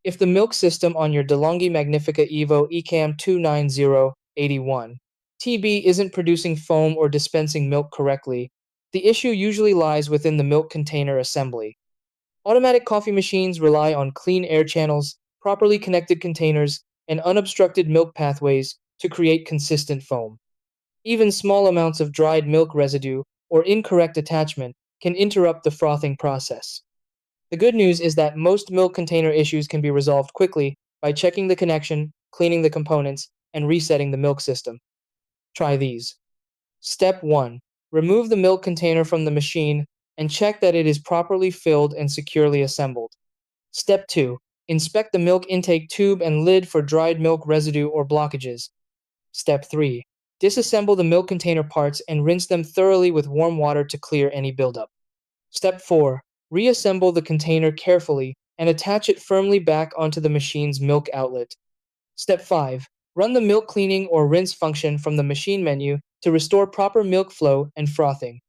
If the milk system on your DeLonghi Magnifica Evo ECAM290.81.TB isn't producing foam or dispensing milk correctly, the issue usually lies within the milk container assembly. Automatic coffee machines rely on clean air channels, properly connected containers, and unobstructed milk pathways to create consistent foam. Even small amounts of dried milk residue or incorrect attachment can interrupt the frothing process. The good news is that most milk container issues can be resolved quickly by checking the connection, cleaning the components, and resetting the milk system. Try these. Step 1. Remove the milk container from the machine and check that it is properly filled and securely assembled. Step 2. Inspect the milk intake tube and lid for dried milk residue or blockages. Step 3. Disassemble the milk container parts and rinse them thoroughly with warm water to clear any buildup. Step 4. Reassemble the container carefully and attach it firmly back onto the machine's milk outlet. Step 5. Run the milk cleaning or rinse function from the machine menu to restore proper milk flow and frothing.